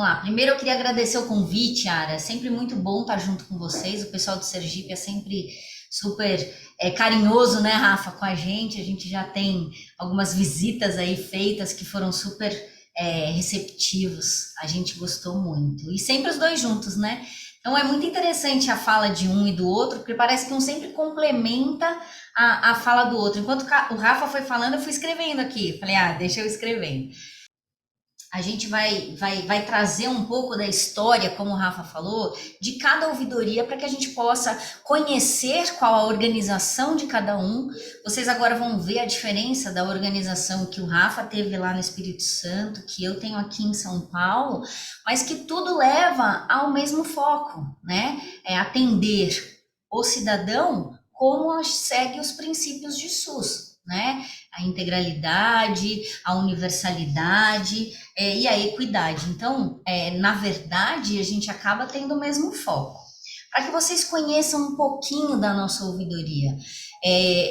Vamos lá. Primeiro eu queria agradecer o convite, Ara. É sempre muito bom estar junto com vocês. O pessoal do Sergipe é sempre super carinhoso, né, Rafa, com a gente. A gente já tem algumas visitas aí feitas que foram super receptivos. A gente gostou muito. E sempre os dois juntos, né? Então é muito interessante a fala de um e do outro, porque parece que um sempre complementa a fala do outro. Enquanto o Rafa foi falando, eu fui escrevendo aqui. Falei, deixa eu escrever. A gente vai trazer um pouco da história, como o Rafa falou, de cada ouvidoria para que a gente possa conhecer qual a organização de cada um. Vocês agora vão ver a diferença da organização que o Rafa teve lá no Espírito Santo, que eu tenho aqui em São Paulo, mas que tudo leva ao mesmo foco, né? É atender o cidadão como segue os princípios de SUS, né? A integralidade, a universalidade e a equidade. Então, na verdade, a gente acaba tendo o mesmo foco. Para que vocês conheçam um pouquinho da nossa ouvidoria,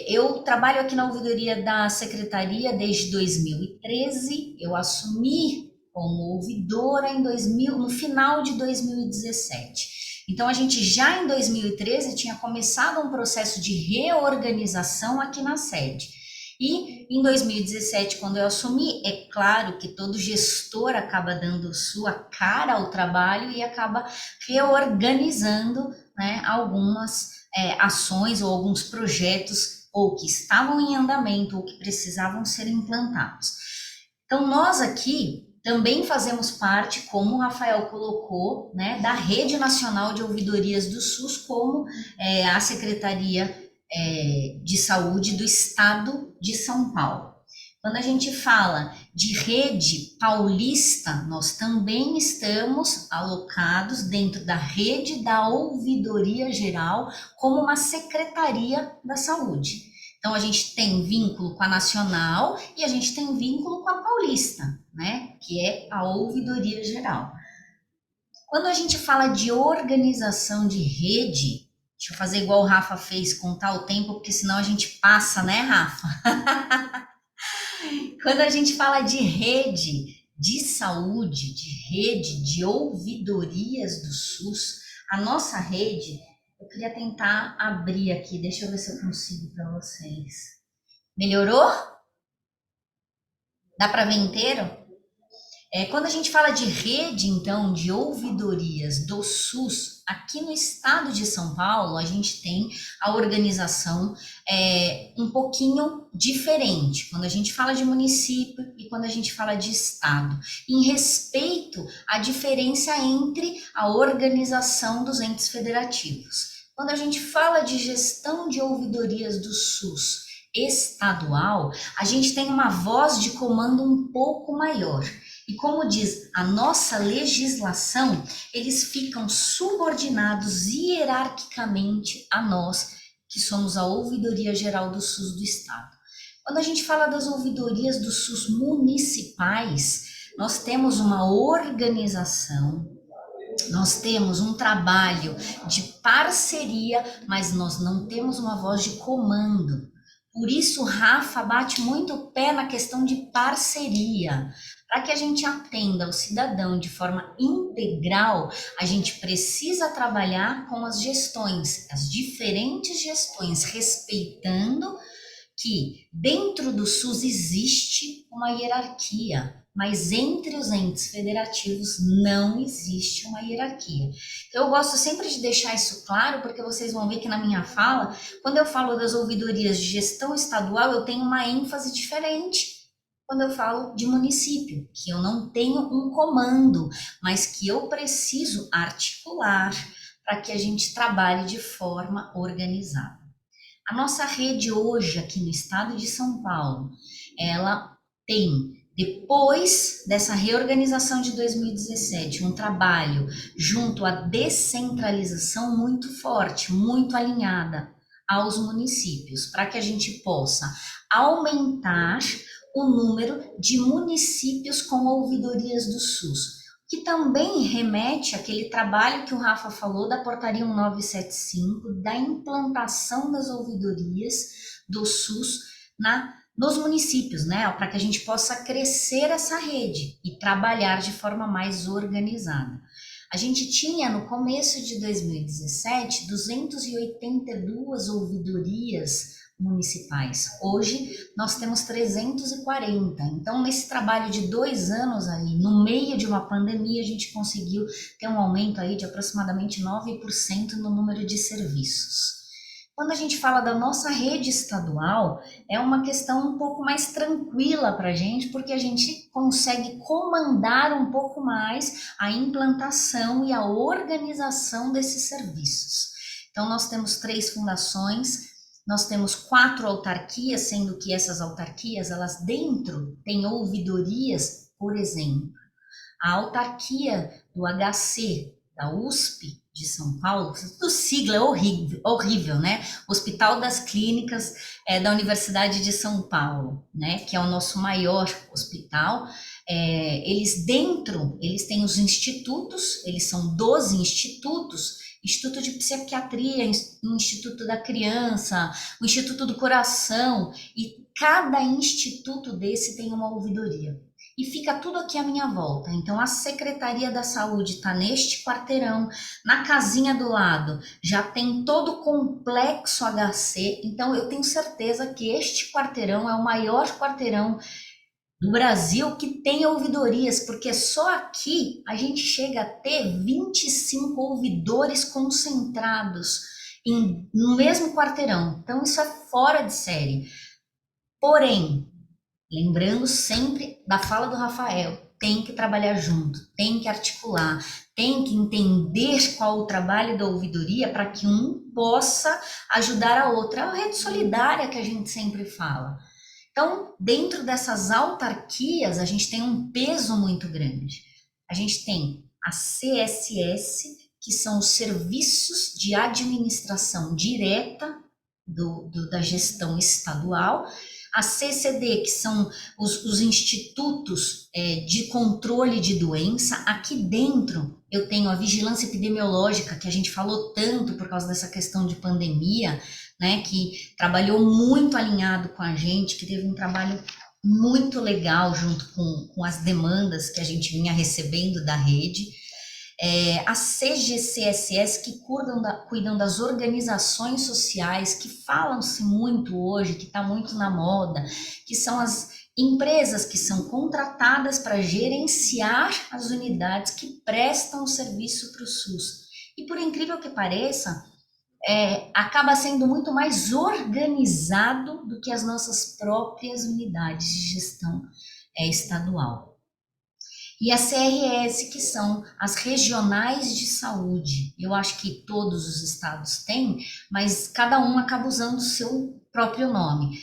eu trabalho aqui na ouvidoria da Secretaria desde 2013, eu assumi como ouvidora no final de 2017. Então, a gente já em 2013 tinha começado um processo de reorganização aqui na sede. E em 2017, quando eu assumi, é claro que todo gestor acaba dando sua cara ao trabalho e acaba reorganizando, né, algumas ações ou alguns projetos ou que estavam em andamento ou que precisavam ser implantados. Então, nós aqui também fazemos parte, como o Rafael colocou, né, da Rede Nacional de Ouvidorias do SUS, como a Secretaria de Saúde do Estado de São Paulo. Quando a gente fala de rede paulista, nós também estamos alocados dentro da rede da Ouvidoria Geral como uma Secretaria da Saúde. Então, a gente tem vínculo com a Nacional e a gente tem vínculo com a Paulista, né? Que é a Ouvidoria Geral. Quando a gente fala de organização de rede, deixa eu fazer igual o Rafa fez, contar o tempo, porque senão a gente passa, né, Rafa? Quando a gente fala de rede de saúde, de rede de ouvidorias do SUS, a nossa rede, eu queria tentar abrir aqui, deixa eu ver se eu consigo para vocês. Melhorou? Dá para ver inteiro? Quando a gente fala de rede, então, de ouvidorias do SUS, aqui no estado de São Paulo, a gente tem a organização um pouquinho diferente, quando a gente fala de município e quando a gente fala de estado, em respeito à diferença entre a organização dos entes federativos. Quando a gente fala de gestão de ouvidorias do SUS estadual, a gente tem uma voz de comando um pouco maior. E como diz a nossa legislação, eles ficam subordinados hierarquicamente a nós, que somos a Ouvidoria Geral do SUS do Estado. Quando a gente fala das ouvidorias do SUS municipais, nós temos uma organização, nós temos um trabalho de parceria, mas nós não temos uma voz de comando. Por isso, Rafa bate muito o pé na questão de parceria. Para que a gente atenda o cidadão de forma integral, a gente precisa trabalhar com as gestões, as diferentes gestões, respeitando que dentro do SUS existe uma hierarquia, mas entre os entes federativos não existe uma hierarquia. Então, eu gosto sempre de deixar isso claro, porque vocês vão ver que na minha fala, quando eu falo das ouvidorias de gestão estadual, eu tenho uma ênfase diferente quando eu falo de município, que eu não tenho um comando, mas que eu preciso articular para que a gente trabalhe de forma organizada. A nossa rede hoje aqui no estado de São Paulo, ela tem, depois dessa reorganização de 2017, um trabalho junto à descentralização muito forte, muito alinhada aos municípios, para que a gente possa aumentar o número de municípios com ouvidorias do SUS, que também remete àquele trabalho que o Rafa falou da portaria 1975, da implantação das ouvidorias do SUS nos municípios, né, para que a gente possa crescer essa rede e trabalhar de forma mais organizada. A gente tinha no começo de 2017 282 ouvidorias municipais. Hoje nós temos 340. Então, nesse trabalho de 2 anos aí, no meio de uma pandemia, a gente conseguiu ter um aumento aí de aproximadamente 9% no número de serviços. Quando a gente fala da nossa rede estadual, é uma questão um pouco mais tranquila para a gente, porque a gente consegue comandar um pouco mais a implantação e a organização desses serviços. Então, nós temos 3 fundações, nós temos 4 autarquias, sendo que essas autarquias, elas dentro têm ouvidorias, por exemplo, a autarquia do HC, da USP de São Paulo, tudo sigla é horrível, horrível, né? Hospital das Clínicas da Universidade de São Paulo, né? Que é o nosso maior hospital. Eles têm os institutos, eles são 12 institutos, Instituto de Psiquiatria, o Instituto da Criança, o Instituto do Coração, e cada instituto desse tem uma ouvidoria. E fica tudo aqui à minha volta. Então, a Secretaria da Saúde está neste quarteirão, na casinha do lado já tem todo o complexo HC. Então, eu tenho certeza que este quarteirão é o maior quarteirão do Brasil que tem ouvidorias, porque só aqui a gente chega a ter 25 ouvidores concentrados no mesmo quarteirão. Então, isso é fora de série. Porém, lembrando sempre da fala do Rafael, tem que trabalhar junto, tem que articular, tem que entender qual o trabalho da ouvidoria para que um possa ajudar a outra. É a rede solidária que a gente sempre fala. Então, dentro dessas autarquias, a gente tem um peso muito grande. A gente tem a CSS, que são os serviços de administração direta da gestão estadual, a CCD, que são os institutos de controle de doença. Aqui dentro eu tenho a vigilância epidemiológica, que a gente falou tanto por causa dessa questão de pandemia, né, que trabalhou muito alinhado com a gente, que teve um trabalho muito legal junto com as demandas que a gente vinha recebendo da rede. A CGCSS, que cuidam das organizações sociais, que falam-se muito hoje, que está muito na moda, que são as empresas que são contratadas para gerenciar as unidades que prestam o serviço para o SUS. E por incrível que pareça, acaba sendo muito mais organizado do que as nossas próprias unidades de gestão estadual. E a CRS, que são as regionais de saúde. Eu acho que todos os estados têm, mas cada um acaba usando o seu próprio nome.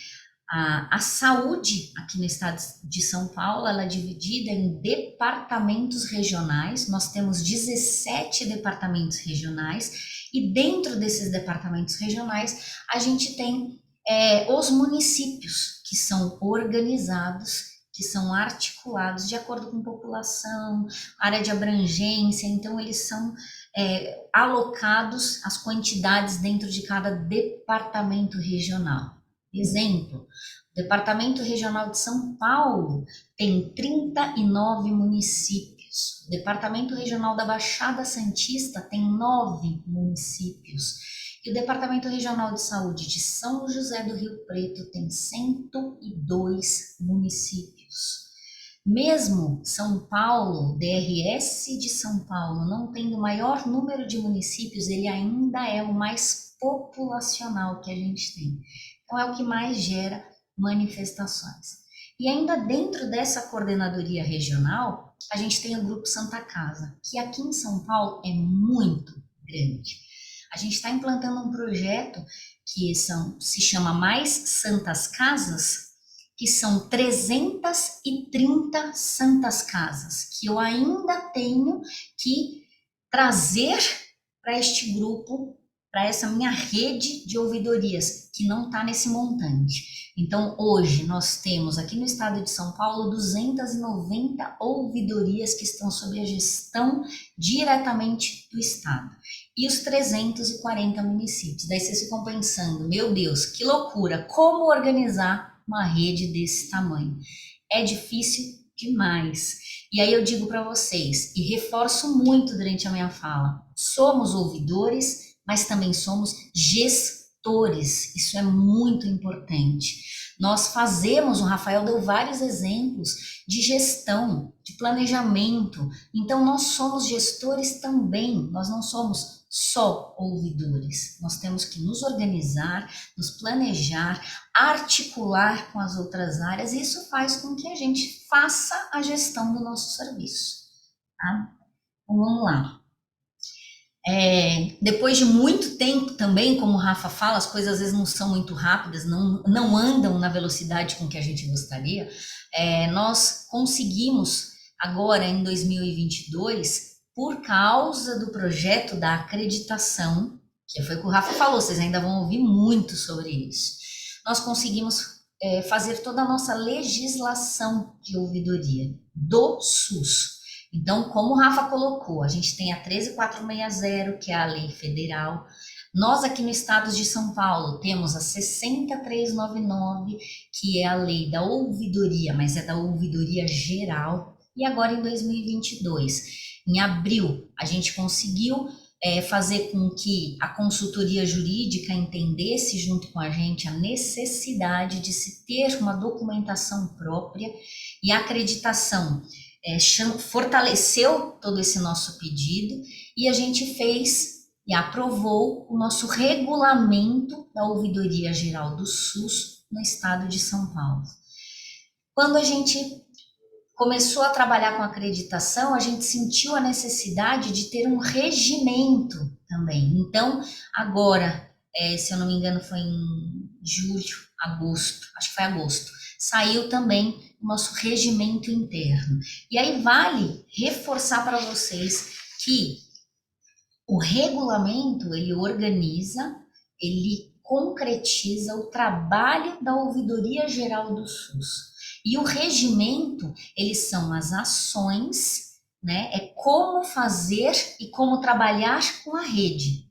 A saúde aqui no estado de São Paulo, ela é dividida em departamentos regionais. Nós temos 17 departamentos regionais, e dentro desses departamentos regionais a gente tem os municípios, que são organizados, que são articulados de acordo com população, área de abrangência. Então eles são alocados as quantidades dentro de cada departamento regional. Exemplo, o Departamento Regional de São Paulo tem 39 municípios. O Departamento Regional da Baixada Santista tem 9 municípios. E o Departamento Regional de Saúde de São José do Rio Preto tem 102 municípios. Mesmo São Paulo, DRS de São Paulo, não tendo o maior número de municípios, ele ainda é o mais populacional que a gente tem. Então, é o que mais gera manifestações. E ainda dentro dessa coordenadoria regional, a gente tem o Grupo Santa Casa, que aqui em São Paulo é muito grande. A gente está implantando um projeto que se chama Mais Santas Casas, que são 330 santas casas, que eu ainda tenho que trazer para este grupo, para essa minha rede de ouvidorias, que não está nesse montante. Então, hoje, nós temos aqui no estado de São Paulo 290 ouvidorias que estão sob a gestão diretamente do estado. E os 340 municípios. Daí vocês ficam pensando, meu Deus, que loucura, como organizar uma rede desse tamanho. É difícil demais. E aí eu digo para vocês, e reforço muito durante a minha fala, somos ouvidores, mas também somos gestores. Isso é muito importante. Nós fazemos, o Rafael deu vários exemplos de gestão, de planejamento. Então nós somos gestores também, nós não somos só ouvidores. Nós temos que nos organizar, nos planejar, articular com as outras áreas, e isso faz com que a gente faça a gestão do nosso serviço. Tá? Então vamos lá. Depois de muito tempo também, como o Rafa fala, as coisas às vezes não são muito rápidas, não andam na velocidade com que a gente gostaria. Nós conseguimos agora em 2022, por causa do projeto da acreditação, que foi o que o Rafa falou, vocês ainda vão ouvir muito sobre isso. Nós conseguimos fazer toda a nossa legislação de ouvidoria do SUS. Então, como o Rafa colocou, a gente tem a 13460, que é a lei federal. Nós aqui no estado de São Paulo temos a 60399, que é a lei da ouvidoria, mas é da ouvidoria geral. E agora em 2022, em abril, a gente conseguiu fazer com que a consultoria jurídica entendesse junto com a gente a necessidade de se ter uma documentação própria, e a acreditação fortaleceu todo esse nosso pedido, e a gente fez e aprovou o nosso regulamento da Ouvidoria Geral do SUS no estado de São Paulo. Quando a gente começou a trabalhar com acreditação, a gente sentiu a necessidade de ter um regimento também. Então, agora, se eu não me engano, foi em julho, agosto, acho que foi agosto, saiu também o nosso regimento interno. E aí vale reforçar para vocês que o regulamento, ele organiza, ele concretiza o trabalho da Ouvidoria Geral do SUS. E o regimento, eles são as ações, né? É como fazer e como trabalhar com a rede.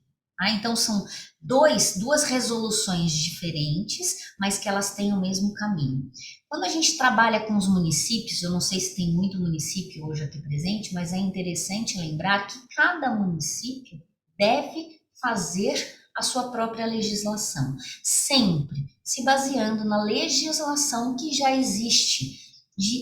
Então, são duas resoluções diferentes, mas que elas têm o mesmo caminho. Quando a gente trabalha com os municípios, eu não sei se tem muito município hoje aqui presente, mas é interessante lembrar que cada município deve fazer a sua própria legislação, sempre se baseando na legislação que já existe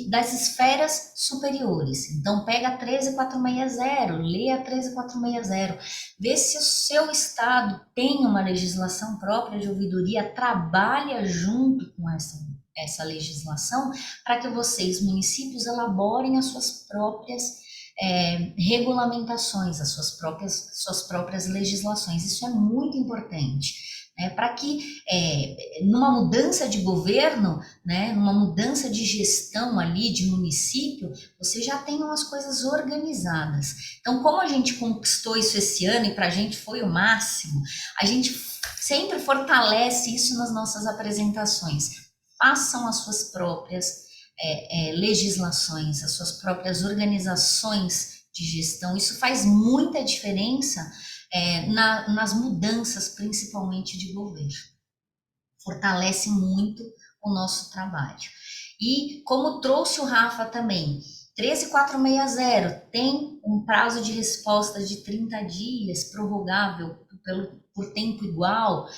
das esferas superiores. Então, pega a 13460, lê a 13460, vê se o seu estado tem uma legislação própria de ouvidoria, trabalha junto com essa legislação, para que vocês, municípios, elaborem as suas próprias regulamentações, as suas próprias legislações. Isso é muito importante, né, para que numa mudança de governo, né, numa mudança de gestão ali de município, você já tenham as coisas organizadas. Então, como a gente conquistou isso esse ano e para a gente foi o máximo, a gente sempre fortalece isso nas nossas apresentações. Façam as suas próprias legislações, as suas próprias organizações de gestão. Isso faz muita diferença nas mudanças, principalmente de governo. Fortalece muito o nosso trabalho. E como trouxe o Rafa também, 13460 tem um prazo de resposta de 30 dias, prorrogável por tempo igual.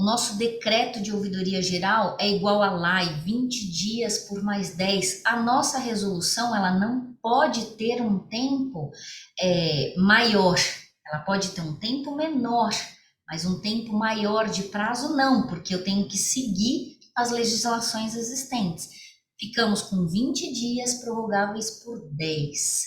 O nosso decreto de ouvidoria geral é igual a LAI, 20 dias por mais 10. A nossa resolução, ela não pode ter um tempo maior, ela pode ter um tempo menor, mas um tempo maior de prazo não, porque eu tenho que seguir as legislações existentes. Ficamos com 20 dias prorrogáveis por 10.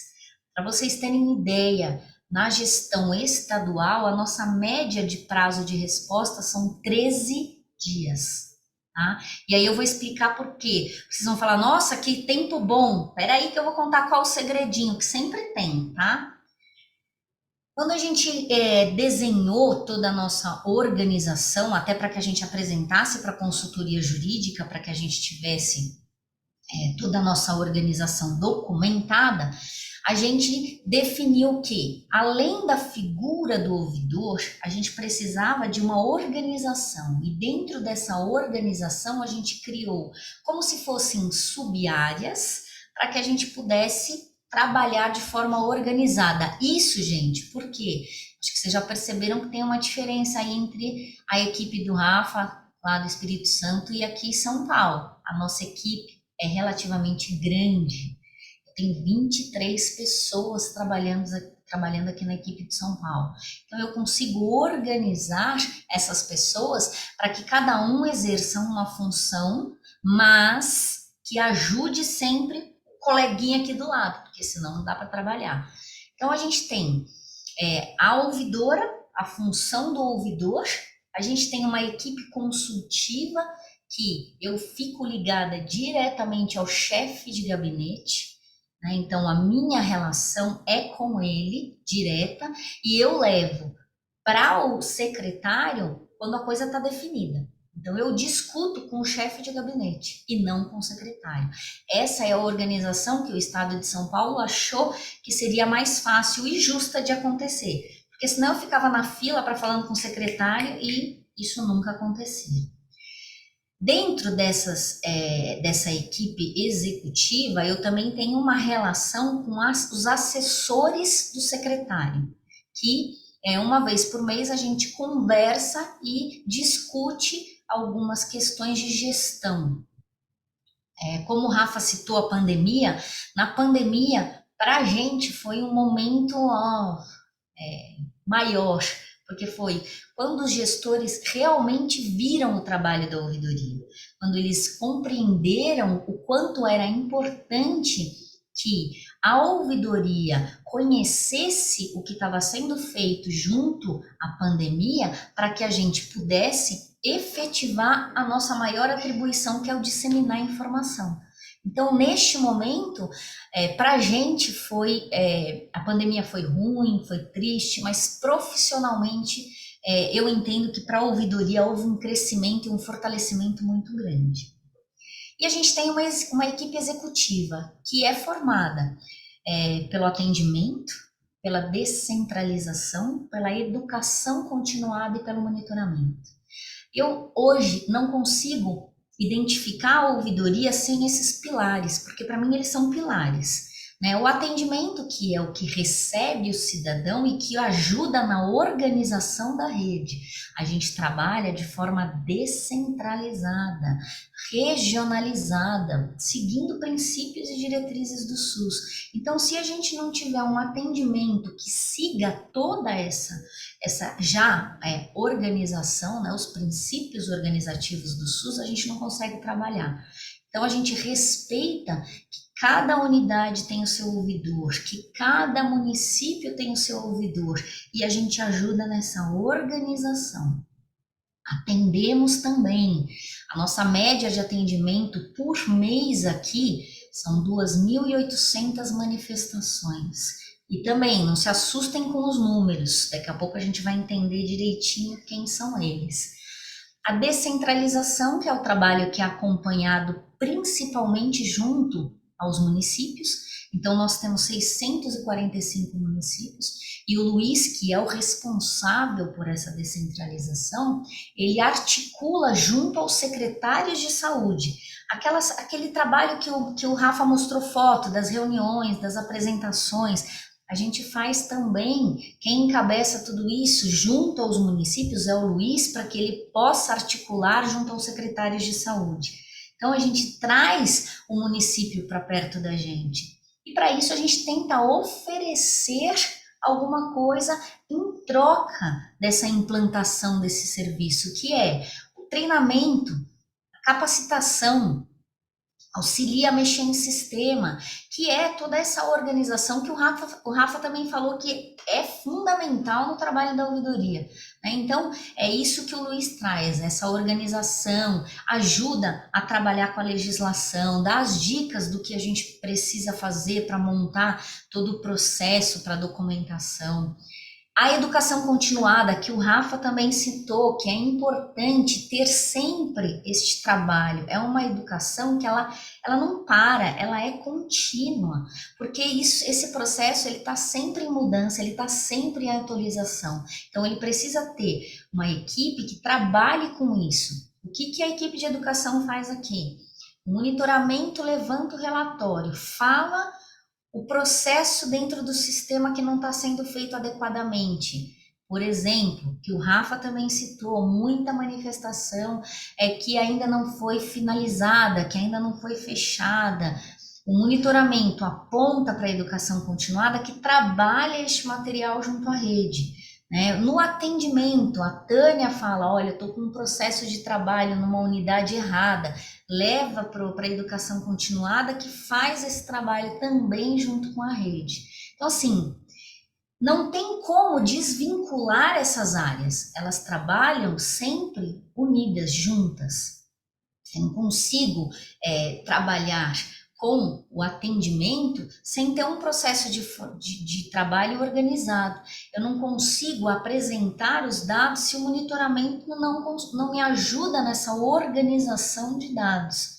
Para vocês terem ideia, na gestão estadual, a nossa média de prazo de resposta são 13 dias. Tá? E aí eu vou explicar por quê. Vocês vão falar, nossa, que tempo bom. Peraí que eu vou contar qual o segredinho, que sempre tem, tá? Quando a gente desenhou toda a nossa organização, até para que a gente apresentasse para a consultoria jurídica, para que a gente tivesse toda a nossa organização documentada, A gente definiu que, além da figura do ouvidor, a gente precisava de uma organização. E dentro dessa organização, a gente criou como se fossem sub-áreas para que a gente pudesse trabalhar de forma organizada. Isso, gente, por quê? Acho que vocês já perceberam que tem uma diferença aí entre a equipe do Rafa, lá do Espírito Santo, e aqui em São Paulo. A nossa equipe é relativamente grande. Tem 23 pessoas trabalhando aqui na equipe de São Paulo. Então, eu consigo organizar essas pessoas para que cada um exerça uma função, mas que ajude sempre o coleguinha aqui do lado, porque senão não dá para trabalhar. Então, a gente tem a ouvidora, a função do ouvidor, a gente tem uma equipe consultiva que eu fico ligada diretamente ao chefe de gabinete, né? Então, a minha relação é com ele, direta, e eu levo para o secretário quando a coisa está definida. Então, eu discuto com o chefe de gabinete e não com o secretário. Essa é a organização que o Estado de São Paulo achou que seria mais fácil e justa de acontecer. Porque senão eu ficava na fila para falando com o secretário e isso nunca acontecia. Dentro dessa equipe executiva, eu também tenho uma relação com os assessores do secretário, que uma vez por mês a gente conversa e discute algumas questões de gestão. Como o Rafa citou a pandemia, na pandemia, para a gente foi um momento maior, porque foi quando os gestores realmente viram o trabalho da ouvidoria, quando eles compreenderam o quanto era importante que a ouvidoria conhecesse o que estava sendo feito junto à pandemia, para que a gente pudesse efetivar a nossa maior atribuição, que é o disseminar informação. Então, neste momento, para a gente a pandemia foi ruim, foi triste, mas profissionalmente eu entendo que para a ouvidoria houve um crescimento e um fortalecimento muito grande. E a gente tem uma equipe executiva que é formada pelo atendimento, pela descentralização, pela educação continuada e pelo monitoramento. Eu hoje não consigo identificar a ouvidoria sem esses pilares, porque para mim eles são pilares, né? O atendimento, que é o que recebe o cidadão e que ajuda na organização da rede. A gente trabalha de forma descentralizada, regionalizada, seguindo princípios e diretrizes do SUS. Então, se a gente não tiver um atendimento que siga toda essa organização, né, os princípios organizativos do SUS, a gente não consegue trabalhar. Então, a gente respeita que cada unidade tem o seu ouvidor, que cada município tem o seu ouvidor, e a gente ajuda nessa organização. Atendemos também. A nossa média de atendimento por mês aqui são 2.800 manifestações. E também, não se assustem com os números, daqui a pouco a gente vai entender direitinho quem são eles. A descentralização, que é o trabalho que é acompanhado principalmente junto aos municípios. Então, nós temos 645 municípios e o Luiz, que é o responsável por essa descentralização, ele articula junto aos secretários de saúde. Aquele trabalho que o Rafa mostrou foto das reuniões, das apresentações, a gente faz também. Quem encabeça tudo isso junto aos municípios é o Luiz, para que ele possa articular junto aos secretários de saúde. Então, a gente traz o município para perto da gente. E para isso, a gente tenta oferecer alguma coisa em troca dessa implantação desse serviço, que é o treinamento, a capacitação, auxilia a mexer em sistema, que é toda essa organização que o Rafa também falou que é fundamental no trabalho da ouvidoria, né? Então, é isso que o Luiz traz, essa organização, ajuda a trabalhar com a legislação, dá as dicas do que a gente precisa fazer para montar todo o processo para documentação. A educação continuada, que o Rafa também citou, que é importante ter sempre este trabalho. É uma educação que ela não para, ela é contínua, porque esse processo ele está sempre em mudança, ele está sempre em atualização. Então ele precisa ter uma equipe que trabalhe com isso. O que a equipe de educação faz aqui? O monitoramento levanta o relatório, fala o processo dentro do sistema que não está sendo feito adequadamente. Por exemplo, que o Rafa também citou, muita manifestação que ainda não foi finalizada, que ainda não foi fechada. O monitoramento aponta para a educação continuada que trabalha este material junto à rede. Né? No atendimento, a Tânia fala, olha, estou com um processo de trabalho numa unidade errada, leva para a educação continuada que faz esse trabalho também junto com a rede. Então, assim, não tem como desvincular essas áreas, elas trabalham sempre unidas, juntas. Eu não consigo trabalhar com o atendimento sem ter um processo de trabalho organizado. Eu não consigo apresentar os dados se o monitoramento não me ajuda nessa organização de dados.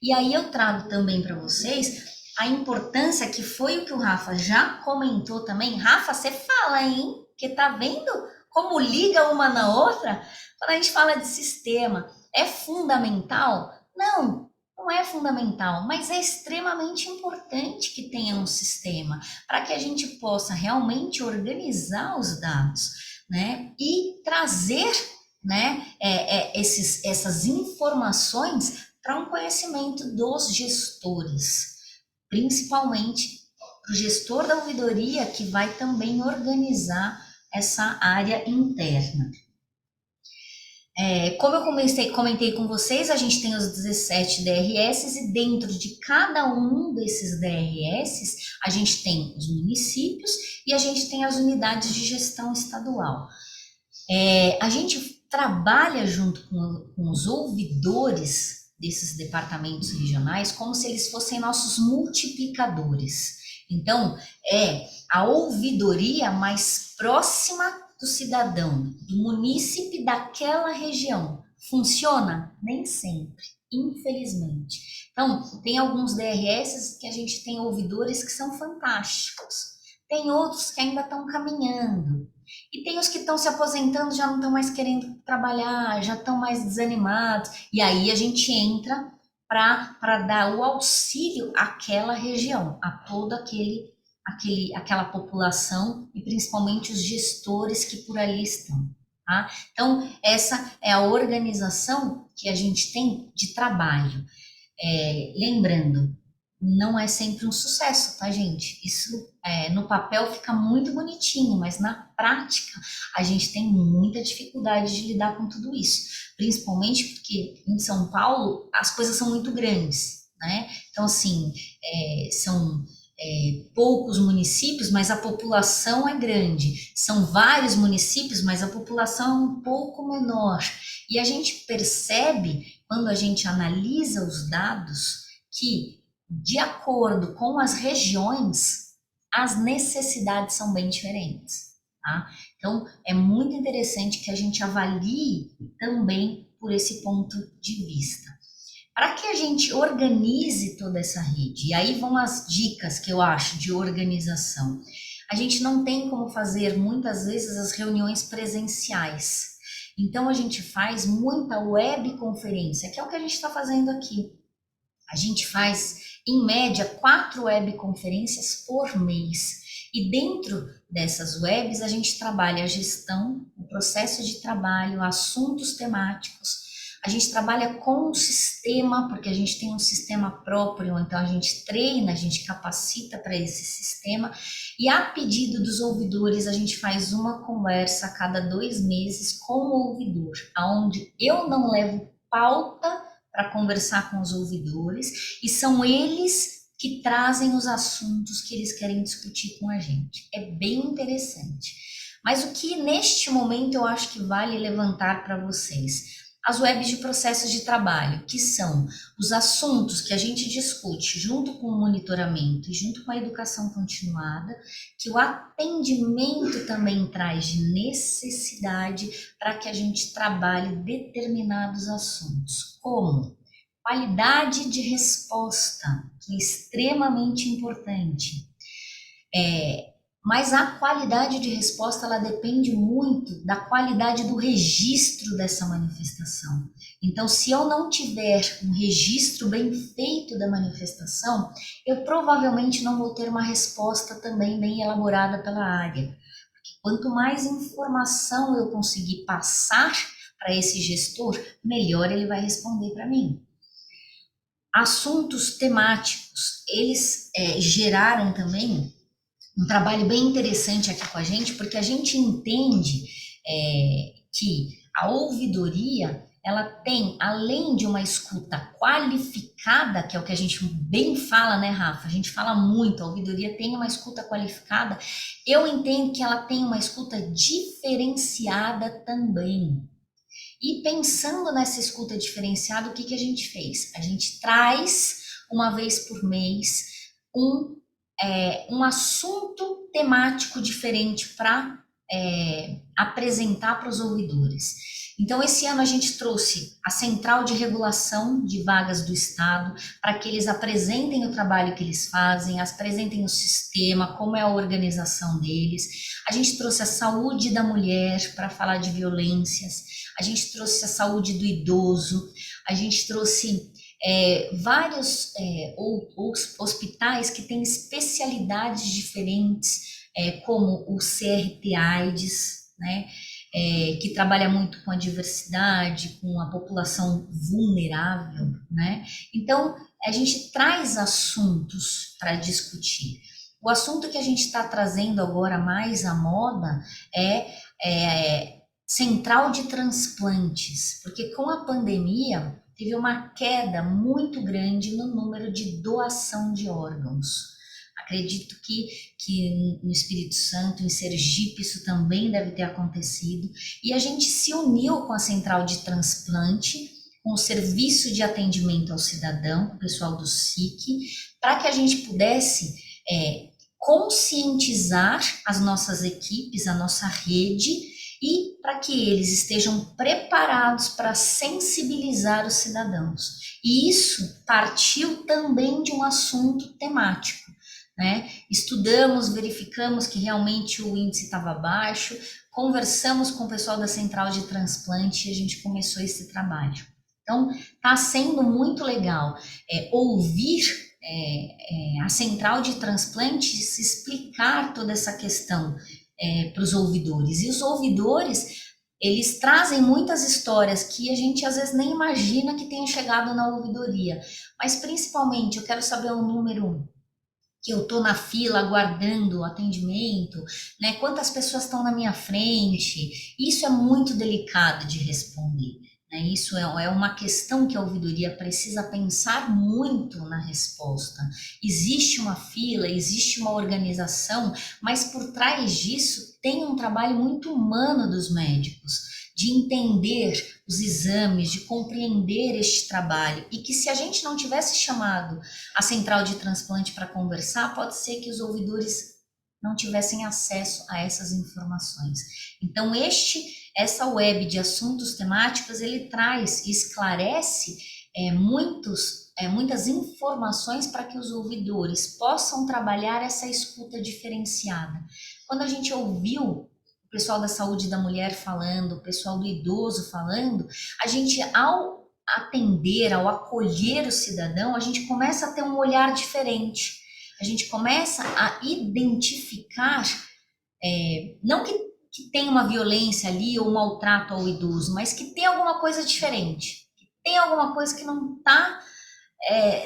E aí eu trago também para vocês a importância que foi o que o Rafa já comentou também. Rafa, você fala, hein? Que tá vendo como liga uma na outra? Quando a gente fala de sistema, é fundamental? Não, não é fundamental, mas é extremamente importante que tenha um sistema para que a gente possa realmente organizar os dados, né? E trazer, né, essas informações para um conhecimento dos gestores, principalmente para o gestor da ouvidoria que vai também organizar essa área interna. Como eu comentei com vocês, a gente tem os 17 DRS e dentro de cada um desses DRS, a gente tem os municípios e a gente tem as unidades de gestão estadual. A gente trabalha junto com os ouvidores desses departamentos regionais como se eles fossem nossos multiplicadores. Então, é a ouvidoria mais próxima do cidadão, do munícipe daquela região. Funciona? Nem sempre, infelizmente. Então, tem alguns DRS que a gente tem ouvidores que são fantásticos. Tem outros que ainda estão caminhando. E tem os que estão se aposentando, já não estão mais querendo trabalhar, já estão mais desanimados. E aí a gente entra para dar o auxílio àquela região, a toda aquela população e principalmente os gestores que por ali estão. Tá? Então, essa é a organização que a gente tem de trabalho. Lembrando, não é sempre um sucesso, tá, gente? Isso no papel fica muito bonitinho, mas na prática a gente tem muita dificuldade de lidar com tudo isso, principalmente porque em São Paulo as coisas são muito grandes, né? Então, assim, são poucos municípios, mas a população é grande. São vários municípios, mas a população é um pouco menor. E a gente percebe, quando a gente analisa os dados, que de acordo com as regiões, as necessidades são bem diferentes, tá? Então, é muito interessante que a gente avalie também por esse ponto de vista. Para que a gente organize toda essa rede, e aí vão as dicas que eu acho de organização. A gente não tem como fazer muitas vezes as reuniões presenciais. Então, a gente faz muita webconferência, que é o que a gente está fazendo aqui. A gente faz, em média, 4 webconferências por mês. E dentro dessas webs, a gente trabalha a gestão, o processo de trabalho, assuntos temáticos. A gente trabalha com o sistema, porque a gente tem um sistema próprio, então a gente treina, a gente capacita para esse sistema. E a pedido dos ouvidores, a gente faz uma conversa a cada 2 meses com o ouvidor, onde eu não levo pauta para conversar com os ouvidores, e são eles que trazem os assuntos que eles querem discutir com a gente. É bem interessante. Mas o que neste momento eu acho que vale levantar para vocês? as webs de processos de trabalho, que são os assuntos que a gente discute junto com o monitoramento e junto com a educação continuada, que o atendimento também traz de necessidade para que a gente trabalhe determinados assuntos, como qualidade de resposta, que é extremamente importante. Mas a qualidade de resposta ela depende muito da qualidade do registro dessa manifestação. Então, se eu não tiver um registro bem feito da manifestação, eu provavelmente não vou ter uma resposta também bem elaborada pela área. Porque quanto mais informação eu conseguir passar para esse gestor, melhor ele vai responder para mim. Assuntos temáticos, eles geraram também um trabalho bem interessante aqui com a gente, porque a gente entende que a ouvidoria, ela tem, além de uma escuta qualificada, que é o que a gente bem fala, né, Rafa? A gente fala muito, a ouvidoria tem uma escuta qualificada, eu entendo que ela tem uma escuta diferenciada também. E pensando nessa escuta diferenciada, o que a gente fez? A gente traz, uma vez por mês, um assunto temático diferente para apresentar para os ouvidores. Então, esse ano a gente trouxe a Central de Regulação de Vagas do Estado, para que eles apresentem o trabalho que eles fazem, apresentem o sistema, como é a organização deles. A gente trouxe a saúde da mulher para falar de violências, a gente trouxe a saúde do idoso, a gente trouxe vários hospitais que têm especialidades diferentes, como o CRT-AIDS, né, que trabalha muito com a diversidade, com a população vulnerável, né? Então, a gente traz assuntos para discutir. O assunto que a gente está trazendo agora mais à moda é central de transplantes, porque com a pandemia teve uma queda muito grande no número de doação de órgãos. Acredito que no Espírito Santo, em Sergipe, isso também deve ter acontecido. E a gente se uniu com a Central de Transplante, com o Serviço de Atendimento ao Cidadão, com o pessoal do SIC, para que a gente pudesse conscientizar as nossas equipes, a nossa rede, e para que eles estejam preparados para sensibilizar os cidadãos. E isso partiu também de um assunto temático, né? Estudamos, verificamos que realmente o índice estava baixo, conversamos com o pessoal da Central de Transplante e a gente começou esse trabalho. Então, está sendo muito legal ouvir a Central de Transplante se explicar toda essa questão para os ouvidores. E os ouvidores, eles trazem muitas histórias que a gente às vezes nem imagina que tenham chegado na ouvidoria. Mas principalmente, eu quero saber o número que eu estou na fila aguardando o atendimento, né? Quantas pessoas estão na minha frente. Isso é muito delicado de responder. Né? Isso é uma questão que a ouvidoria precisa pensar muito na resposta. Existe uma fila, existe uma organização, mas por trás disso tem um trabalho muito humano dos médicos, de entender os exames, de compreender este trabalho, e que se a gente não tivesse chamado a Central de Transplante para conversar, pode ser que os ouvidores não tivessem acesso a essas informações. Então, essa web de assuntos temáticos, ele traz e esclarece muitas informações para que os ouvidores possam trabalhar essa escuta diferenciada. Quando a gente ouviu o pessoal da saúde da mulher falando, o pessoal do idoso falando, a gente, ao atender, ao acolher o cidadão, a gente começa a ter um olhar diferente. A gente começa a identificar, não que tem uma violência ali ou um maltrato ao idoso, mas que tem alguma coisa diferente, que tem alguma coisa que não está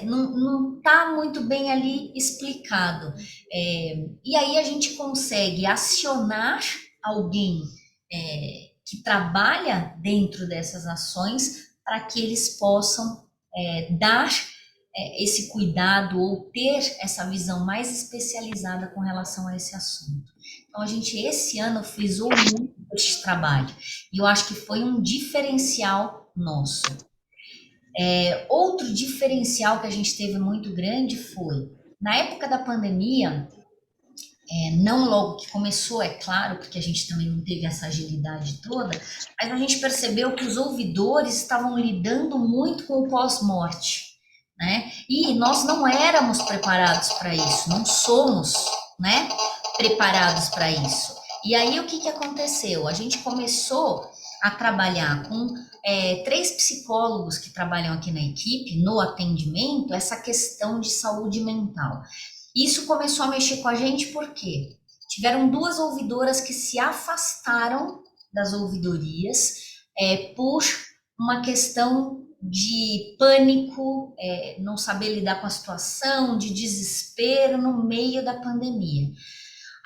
não tá muito bem ali explicado. E aí a gente consegue acionar alguém que trabalha dentro dessas ações para que eles possam dar esse cuidado ou ter essa visão mais especializada com relação a esse assunto. Então, a gente, esse ano, frisou muito este trabalho. E eu acho que foi um diferencial nosso. Outro diferencial que a gente teve muito grande foi, na época da pandemia, não logo que começou, é claro, porque a gente também não teve essa agilidade toda, mas a gente percebeu que os ouvidores estavam lidando muito com o pós-morte, né? E nós não éramos preparados para isso, não somos, né, preparados para isso. E aí o que que aconteceu? A gente começou a trabalhar com três psicólogos que trabalham aqui na equipe, no atendimento, essa questão de saúde mental. Isso começou a mexer com a gente porque tiveram duas ouvidoras que se afastaram das ouvidorias por uma questão de pânico, não saber lidar com a situação, de desespero no meio da pandemia.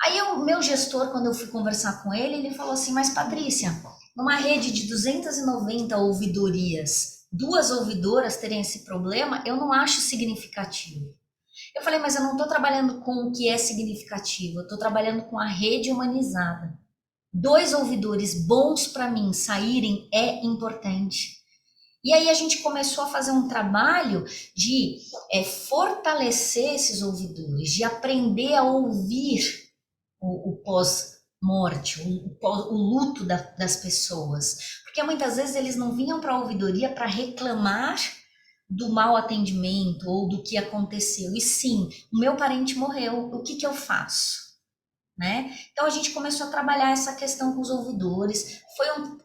Aí o meu gestor, quando eu fui conversar com ele, ele falou assim, mas Patrícia, numa rede de 290 ouvidorias, duas ouvidoras terem esse problema, eu não acho significativo. Eu falei, mas eu não estou trabalhando com o que é significativo, eu estou trabalhando com a rede humanizada. Dois ouvidores bons para mim saírem é importante. E aí a gente começou a fazer um trabalho de fortalecer esses ouvidores, de aprender a ouvir o pós-morte, o luto das pessoas. Porque muitas vezes eles não vinham para a ouvidoria para reclamar do mau atendimento ou do que aconteceu. E sim, o meu parente morreu, o que que eu faço? Né? Então a gente começou a trabalhar essa questão com os ouvidores.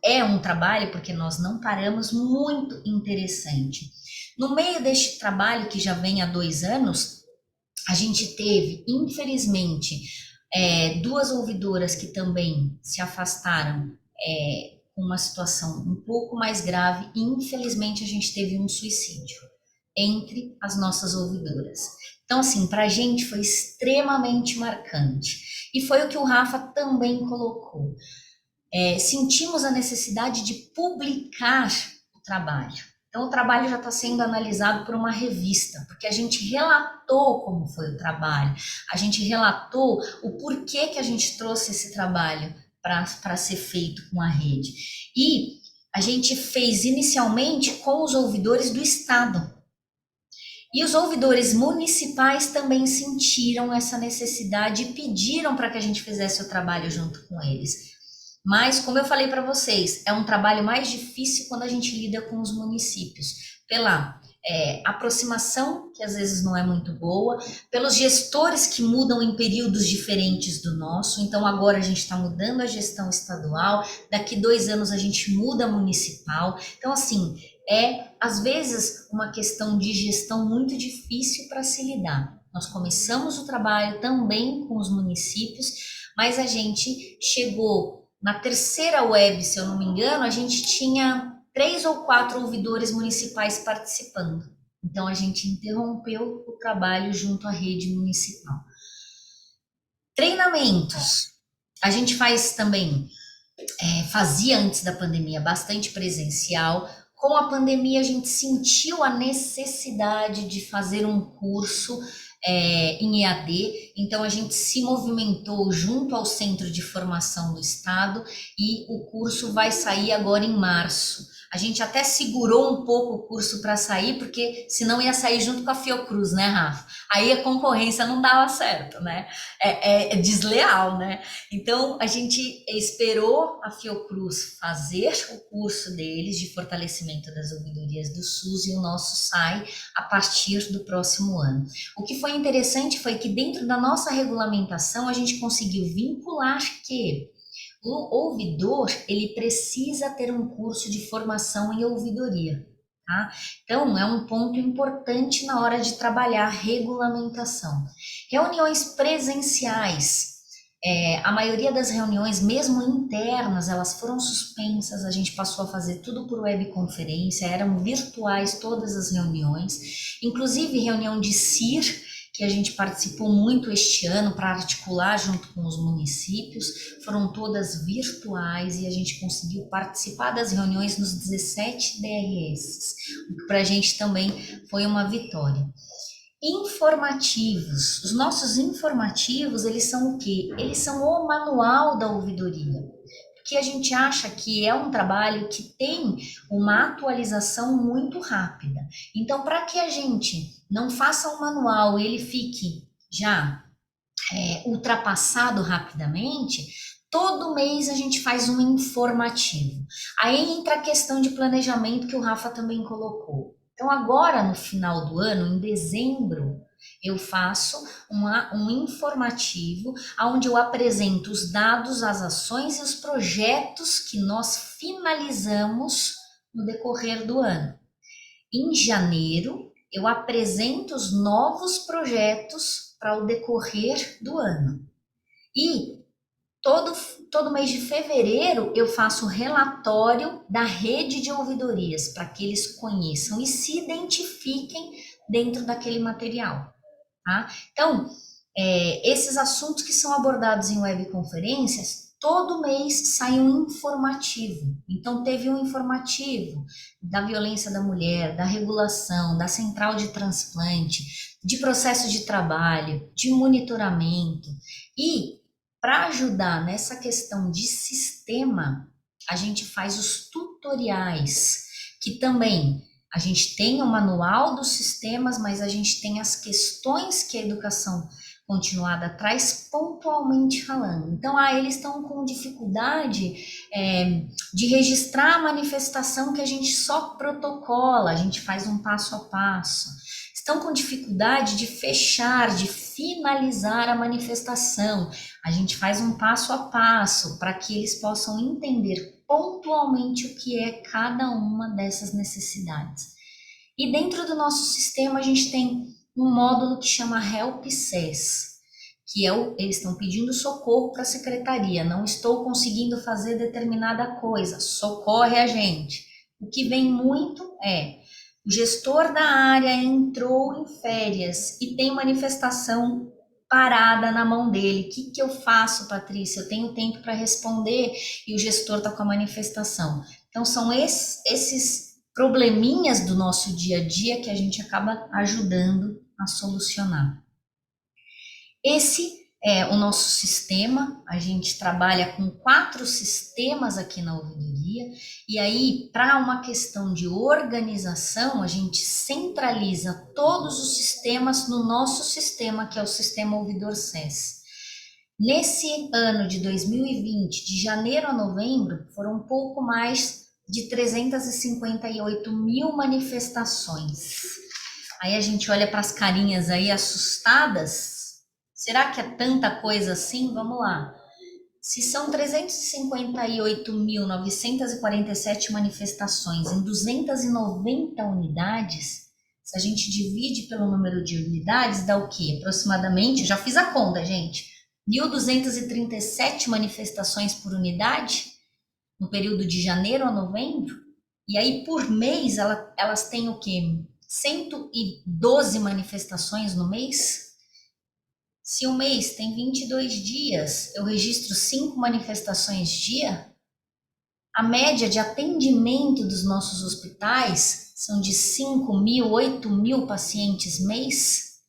É um trabalho, porque nós não paramos, muito interessante. No meio deste trabalho, que já vem há 2 anos, a gente teve, infelizmente, duas ouvidoras que também se afastaram com uma situação um pouco mais grave, e infelizmente a gente teve um suicídio entre as nossas ouvidoras. Então, assim, para a gente foi extremamente marcante. E foi o que o Rafa também colocou. Sentimos a necessidade de publicar o trabalho. Então, o trabalho já está sendo analisado por uma revista, porque a gente relatou como foi o trabalho, a gente relatou o porquê que a gente trouxe esse trabalho para ser feito com a rede. E a gente fez inicialmente com os ouvidores do Estado. E os ouvidores municipais também sentiram essa necessidade e pediram para que a gente fizesse o trabalho junto com eles. Mas, como eu falei para vocês, é um trabalho mais difícil quando a gente lida com os municípios, pela aproximação, que às vezes não é muito boa, pelos gestores que mudam em períodos diferentes do nosso. Então, agora a gente está mudando a gestão estadual, daqui 2 anos a gente muda a municipal. Então, assim, às vezes uma questão de gestão muito difícil para se lidar. Nós começamos o trabalho também com os municípios, mas a gente chegou na terceira web, se eu não me engano, a gente tinha 3 ou 4 ouvidores municipais participando. Então a gente interrompeu o trabalho junto à rede municipal. Treinamentos. A gente faz também, fazia antes da pandemia bastante presencial. Com a pandemia, a gente sentiu a necessidade de fazer um curso em EAD, então a gente se movimentou junto ao Centro de Formação do Estado e o curso vai sair agora em março. A gente até segurou um pouco o curso para sair, porque senão ia sair junto com a Fiocruz, né, Rafa? Aí a concorrência não dava certo, né? É desleal, né? Então a gente esperou a Fiocruz fazer o curso deles de fortalecimento das ouvidorias do SUS e o nosso sai a partir do próximo ano. O que foi interessante foi que dentro da nossa regulamentação a gente conseguiu vincular que o ouvidor, ele precisa ter um curso de formação em ouvidoria, tá? Então, é um ponto importante na hora de trabalhar a regulamentação. Reuniões presenciais. A maioria das reuniões, mesmo internas, elas foram suspensas, a gente passou a fazer tudo por webconferência, eram virtuais todas as reuniões, inclusive reunião de CIR, que a gente participou muito este ano para articular junto com os municípios, foram todas virtuais e a gente conseguiu participar das reuniões nos 17 DRS, o que para a gente também foi uma vitória. Informativos. Os nossos informativos, eles são o quê? Eles são o manual da ouvidoria. Porque a gente acha que é um trabalho que tem uma atualização muito rápida. Então, para que a gente não faça um manual e ele fique já ultrapassado rapidamente, todo mês a gente faz um informativo. Aí entra a questão de planejamento que o Rafa também colocou. Então, agora no final do ano, em dezembro, eu faço um informativo onde eu apresento os dados, as ações e os projetos que nós finalizamos no decorrer do ano. Em janeiro, eu apresento os novos projetos para o decorrer do ano. E todo mês de fevereiro eu faço relatório da rede de ouvidorias para que eles conheçam e se identifiquem dentro daquele material. Tá? Então, esses assuntos que são abordados em webconferências, todo mês sai um informativo. Então, teve um informativo da violência da mulher, da regulação, da central de transplante, de processo de trabalho, de monitoramento. E, para ajudar nessa questão de sistema, a gente faz os tutoriais, que também a gente tem o manual dos sistemas, mas a gente tem as questões que a educação continuada traz pontualmente falando. Então, eles estão com dificuldade de registrar a manifestação que a gente só protocola, a gente faz um passo a passo. Estão com dificuldade de fechar, de finalizar a manifestação. A gente faz um passo a passo para que eles possam entender pontualmente o que é cada uma dessas necessidades. E dentro do nosso sistema a gente tem um módulo que chama Help SES, que eles estão pedindo socorro para a secretaria, não estou conseguindo fazer determinada coisa, socorre a gente. O que vem muito o gestor da área entrou em férias e tem manifestação parada na mão dele. O que eu faço, Patrícia? Eu tenho tempo para responder e o gestor está com a manifestação. Então, são esses probleminhas do nosso dia a dia que a gente acaba ajudando a solucionar. Esse é o nosso sistema, a gente trabalha com 4 sistemas aqui na ouvidoria, e aí, para uma questão de organização, a gente centraliza todos os sistemas no nosso sistema, que é o sistema Ouvidor SES. Nesse ano de 2020, de janeiro a novembro, foram um pouco mais de 358 mil manifestações. Aí a gente olha para as carinhas aí assustadas. Será que é tanta coisa assim? Vamos lá. Se são 358.947 manifestações em 290 unidades, se a gente divide pelo número de unidades, dá o quê? Aproximadamente, já fiz a conta, gente, 1.237 manifestações por unidade no período de janeiro a novembro. E aí, por mês, elas têm o quê? 112 manifestações no mês. Se o mês tem 22 dias, eu registro 5 manifestações dia, a média de atendimento dos nossos hospitais são de 5.000, 8.000 pacientes mês.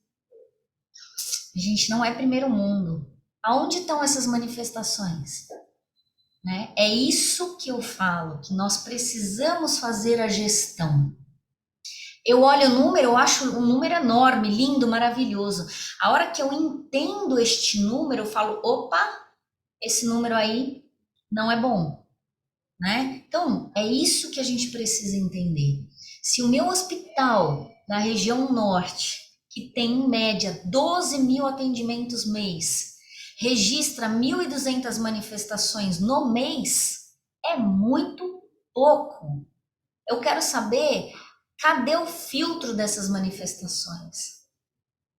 A gente não é primeiro mundo. Aonde estão essas manifestações? Né? É isso que eu falo, que nós precisamos fazer a gestão. Eu olho o número, eu acho um número enorme, lindo, maravilhoso. A hora que eu entendo este número, eu falo, opa, esse número aí não é bom, né? Então, é isso que a gente precisa entender. Se o meu hospital na região norte, que tem em média 12.000 atendimentos mês, registra 1.200 manifestações no mês, é muito pouco. Eu quero saber, cadê o filtro dessas manifestações?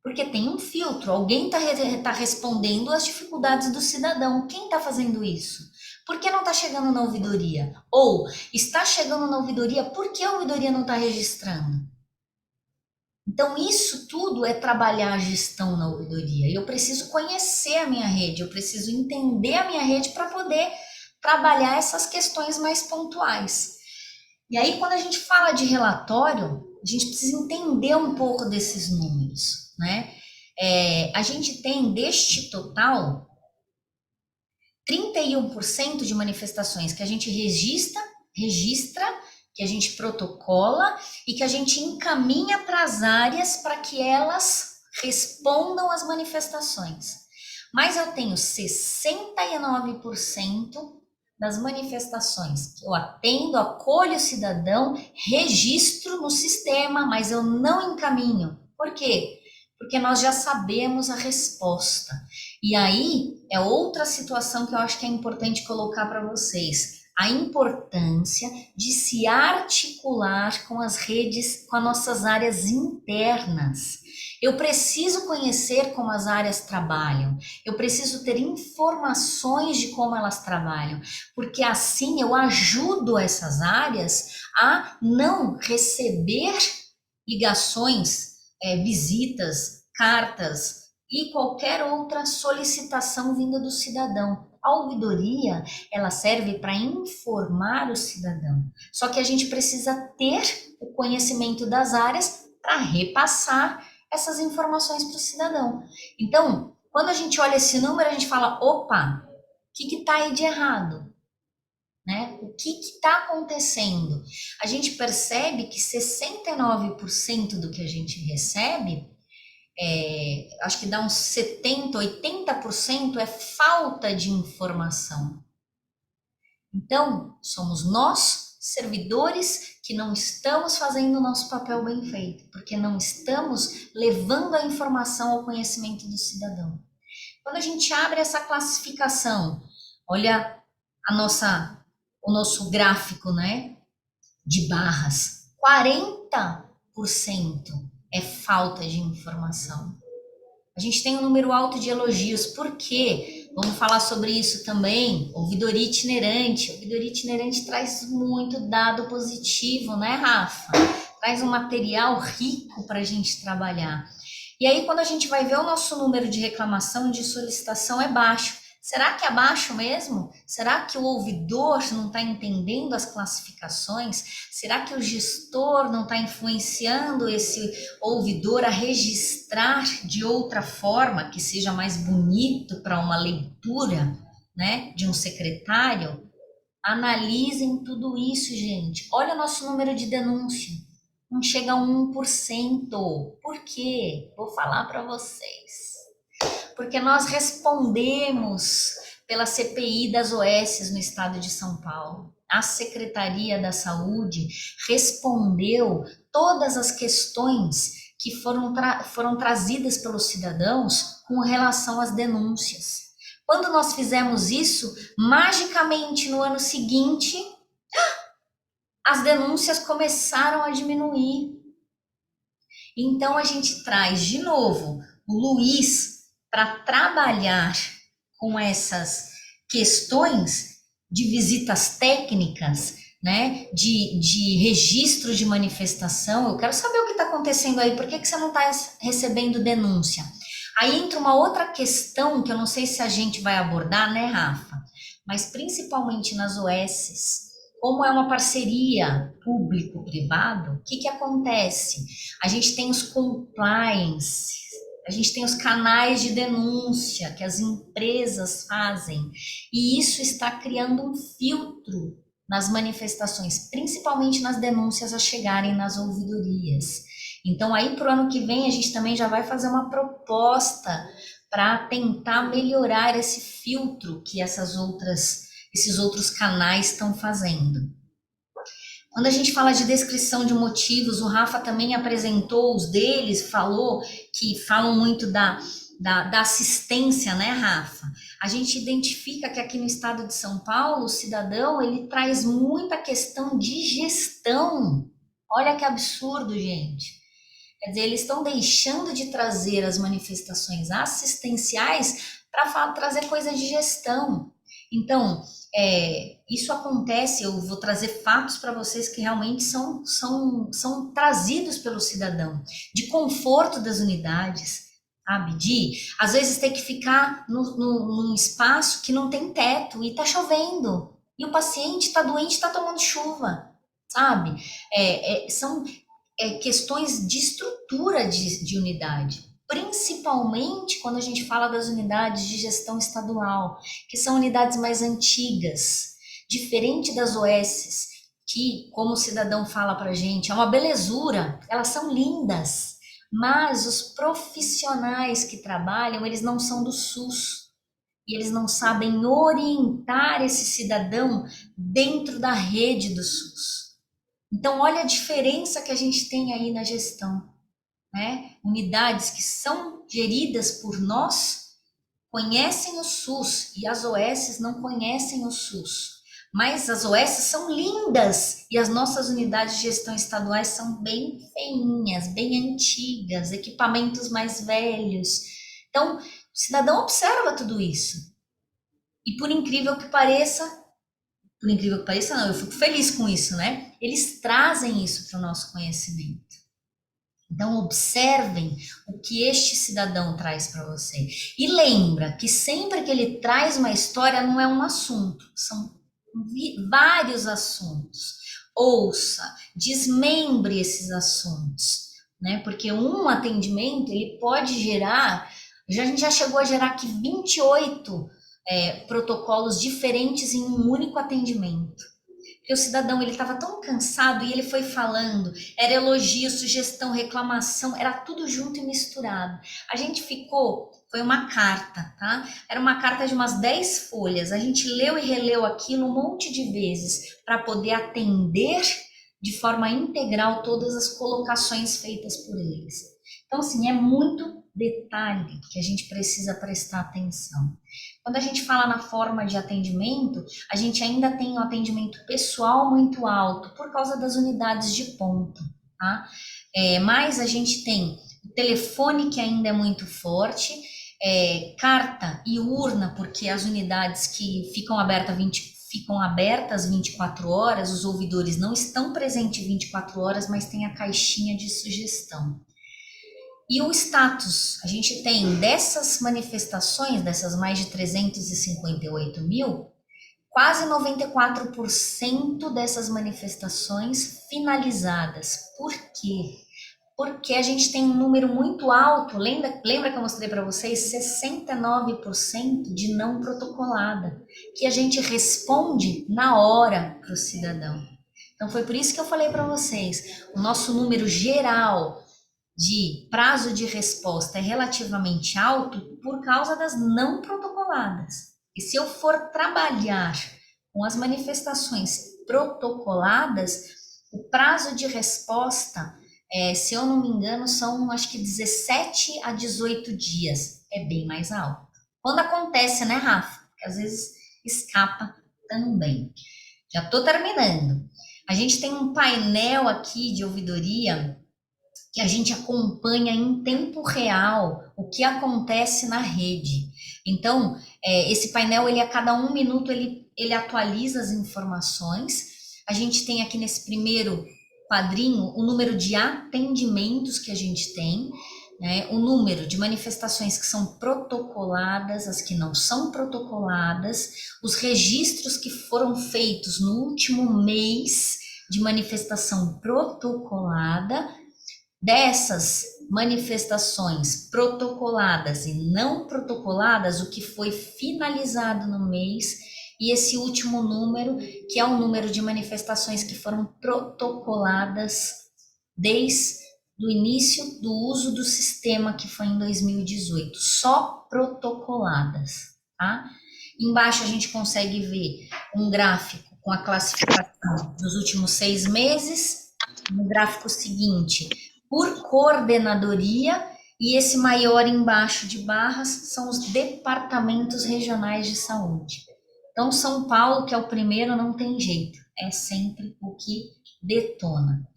Porque tem um filtro, alguém está respondendo às dificuldades do cidadão. Quem está fazendo isso? Por que não está chegando na ouvidoria? Ou está chegando na ouvidoria, por que a ouvidoria não está registrando? Então, isso tudo é trabalhar a gestão na ouvidoria. Eu preciso conhecer a minha rede, eu preciso entender a minha rede para poder trabalhar essas questões mais pontuais. E aí, quando a gente fala de relatório, a gente precisa entender um pouco desses números. né? A gente tem deste total 31% de manifestações que a gente registra, que a gente protocola e que a gente encaminha para as áreas para que elas respondam às manifestações. Mas eu tenho 69% das manifestações que eu atendo, acolho o cidadão, registro no sistema, mas eu não encaminho. Por quê? Porque nós já sabemos a resposta. E aí é outra situação que eu acho que é importante colocar para vocês. A importância de se articular com as redes, com as nossas áreas internas. Eu preciso conhecer como as áreas trabalham, eu preciso ter informações de como elas trabalham, porque assim eu ajudo essas áreas a não receber ligações, visitas, cartas e qualquer outra solicitação vinda do cidadão. A ouvidoria, ela serve para informar o cidadão. Só que a gente precisa ter o conhecimento das áreas para repassar essas informações para o cidadão. Então, quando a gente olha esse número, a gente fala, opa, o que está aí de errado? Né? O que está acontecendo? A gente percebe que 69% do que a gente recebe, acho que dá uns 70, 80% é falta de informação. Então, somos nós, servidores, que não estamos fazendo o nosso papel bem feito, porque não estamos levando a informação ao conhecimento do cidadão. Quando a gente abre essa classificação, olha o nosso gráfico, né, de barras, 40% é falta de informação. A gente tem um número alto de elogios. Por quê? Vamos falar sobre isso também. Ouvidoria itinerante. Ouvidoria itinerante traz muito dado positivo, né, Rafa? Traz um material rico para a gente trabalhar. E aí, quando a gente vai ver o nosso número de reclamação e de solicitação é baixo. Será que é baixo mesmo? Será que o ouvidor não está entendendo as classificações? Será que o gestor não está influenciando esse ouvidor a registrar de outra forma, que seja mais bonito para uma leitura, né, de um secretário? Analisem tudo isso, gente. Olha o nosso número de denúncia. Não chega a 1%. Por quê? Vou falar para vocês. Porque nós respondemos pela CPI das OS no estado de São Paulo. A Secretaria da Saúde respondeu todas as questões que foram trazidas pelos cidadãos com relação às denúncias. Quando nós fizemos isso, magicamente no ano seguinte, as denúncias começaram a diminuir. Então a gente traz de novo o Luiz para trabalhar com essas questões de visitas técnicas, né, de registro de manifestação. Eu quero saber o que está acontecendo aí, por que você não está recebendo denúncia? Aí entra uma outra questão que eu não sei se a gente vai abordar, né, Rafa? Mas principalmente nas OSs, como é uma parceria público-privado, o que acontece? A gente tem os compliance, a gente tem os canais de denúncia que as empresas fazem, e isso está criando um filtro nas manifestações, principalmente nas denúncias a chegarem nas ouvidorias. Então, aí para o ano que vem, a gente também já vai fazer uma proposta para tentar melhorar esse filtro que esses outros canais estão fazendo. Quando a gente fala de descrição de motivos, o Rafa também apresentou os deles, falou que falam muito da assistência, né, Rafa? A gente identifica que aqui no estado de São Paulo, o cidadão, ele traz muita questão de gestão. Olha que absurdo, gente. Quer dizer, eles estão deixando de trazer as manifestações assistenciais para trazer coisa de gestão. Então, isso acontece, eu vou trazer fatos para vocês que realmente são trazidos pelo cidadão, de conforto das unidades, sabe? Às vezes, ter que ficar num espaço que não tem teto e está chovendo, e o paciente está doente, está tomando chuva, sabe? São questões de estrutura de unidade. principalmente quando a gente fala das unidades de gestão estadual, que são unidades mais antigas, diferente das OSs, que, como o cidadão fala para a gente, é uma belezura, elas são lindas, mas os profissionais que trabalham, eles não são do SUS, e eles não sabem orientar esse cidadão dentro da rede do SUS. Então, olha a diferença que a gente tem aí na gestão, né? Unidades que são geridas por nós conhecem o SUS e as OSs não conhecem o SUS. Mas as OSs são lindas e as nossas unidades de gestão estaduais são bem feinhas, bem antigas, equipamentos mais velhos. Então, o cidadão observa tudo isso. E por incrível que pareça, não, eu fico feliz com isso, né? Eles trazem isso para o nosso conhecimento. Então, observem o que este cidadão traz para você. E lembra que sempre que ele traz uma história, não é um assunto, são vários assuntos. Ouça, desmembre esses assuntos, né? Porque um atendimento, ele pode gerar, a gente já chegou a gerar aqui 28 protocolos diferentes em um único atendimento. Porque o cidadão, ele estava tão cansado e ele foi falando, era elogio, sugestão, reclamação, era tudo junto e misturado. A gente foi uma carta, tá? Era uma carta de umas 10 folhas, a gente leu e releu aquilo um monte de vezes para poder atender de forma integral todas as colocações feitas por eles. Então, assim, é muito detalhe que a gente precisa prestar atenção. Quando a gente fala na forma de atendimento, a gente ainda tem um atendimento pessoal muito alto por causa das unidades de ponta, tá? Mas a gente tem o telefone que ainda é muito forte, carta e urna, porque as unidades que ficam abertas 24 horas, os ouvidores não estão presentes 24 horas, mas tem a caixinha de sugestão. E o status, a gente tem dessas manifestações, dessas mais de 358 mil, quase 94% dessas manifestações finalizadas. Por quê? Porque a gente tem um número muito alto, lembra que eu mostrei para vocês? 69% de não protocolada, que a gente responde na hora para o cidadão. Então foi por isso que eu falei para vocês, o nosso número geral de prazo de resposta é relativamente alto por causa das não protocoladas. E se eu for trabalhar com as manifestações protocoladas, o prazo de resposta, se eu não me engano, são acho que 17 a 18 dias. É bem mais alto. Quando acontece, né, Rafa? Porque às vezes escapa também. Já estou terminando. A gente tem um painel aqui de ouvidoria que a gente acompanha em tempo real o que acontece na rede. Então, esse painel, ele a cada 1 minuto, ele atualiza as informações. A gente tem aqui nesse primeiro quadrinho o número de atendimentos que a gente tem, né? O número de manifestações que são protocoladas, as que não são protocoladas, os registros que foram feitos no último mês de manifestação protocolada. Dessas manifestações protocoladas e não protocoladas, o que foi finalizado no mês, e esse último número, que é o número de manifestações que foram protocoladas desde o início do uso do sistema, que foi em 2018, só protocoladas, tá? Embaixo a gente consegue ver um gráfico com a classificação dos últimos 6 meses, no gráfico seguinte, por coordenadoria, e esse maior embaixo de barras são os departamentos regionais de saúde. Então, São Paulo, que é o primeiro, não tem jeito, é sempre o que detona.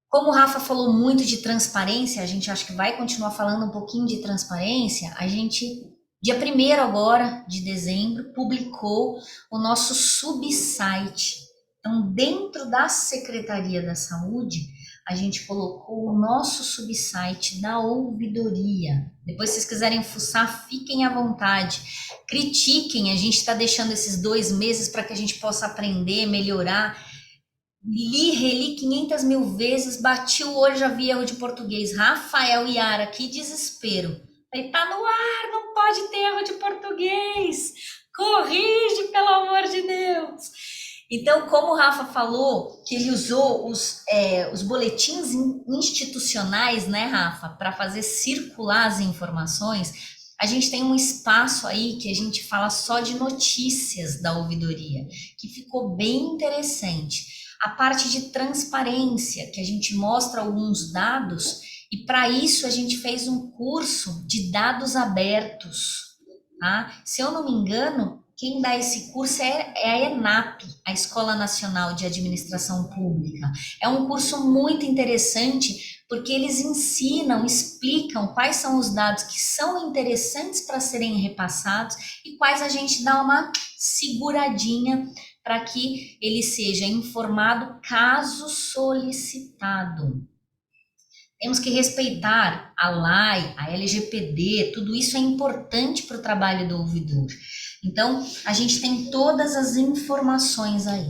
Como o Rafa falou muito de transparência, a gente acha que vai continuar falando um pouquinho de transparência, a gente, dia 1º agora, de dezembro, publicou o nosso subsite. Então, dentro da Secretaria da Saúde, a gente colocou o nosso subsite da ouvidoria. Depois, se vocês quiserem fuçar, fiquem à vontade. Critiquem, a gente está deixando esses 2 meses para que a gente possa aprender, melhorar. li, reli 500 mil vezes, bati o olho, já vi erro de português. Rafael Yara, que desespero. Falei, tá no ar, não pode ter erro de português. Corrige, pelo amor de Deus. Então, como o Rafa falou, que ele usou os boletins institucionais, né, Rafa, para fazer circular as informações, a gente tem um espaço aí que a gente fala só de notícias da ouvidoria, que ficou bem interessante. A parte de transparência, que a gente mostra alguns dados, e para isso a gente fez um curso de dados abertos, tá? Se eu não me engano, quem dá esse curso é a ENAP, a Escola Nacional de Administração Pública. É um curso muito interessante porque eles ensinam, explicam quais são os dados que são interessantes para serem repassados e quais a gente dá uma seguradinha para que ele seja informado caso solicitado. Temos que respeitar a lei, a LGPD, tudo isso é importante para o trabalho do ouvidor. Então, a gente tem todas as informações aí.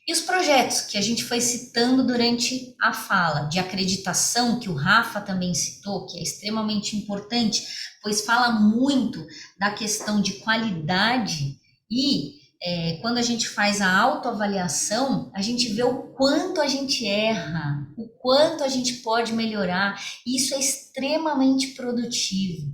E os projetos que a gente foi citando durante a fala, de acreditação, que o Rafa também citou, que é extremamente importante, pois fala muito da questão de qualidade e quando a gente faz a autoavaliação, a gente vê o quanto a gente erra, o quanto a gente pode melhorar, e isso é extremamente produtivo.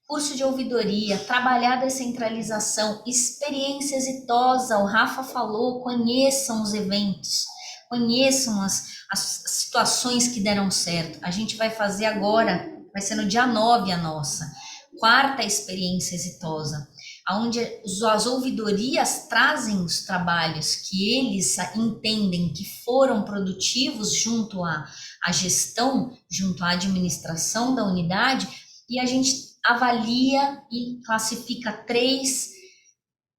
Curso de ouvidoria, trabalhar a descentralização, experiência exitosa, o Rafa falou, conheçam os eventos, conheçam as situações que deram certo. A gente vai fazer agora, vai ser no dia 9 a nossa, quarta experiência exitosa, onde as ouvidorias trazem os trabalhos que eles entendem que foram produtivos junto à gestão, junto à administração da unidade, e a gente avalia e classifica 3.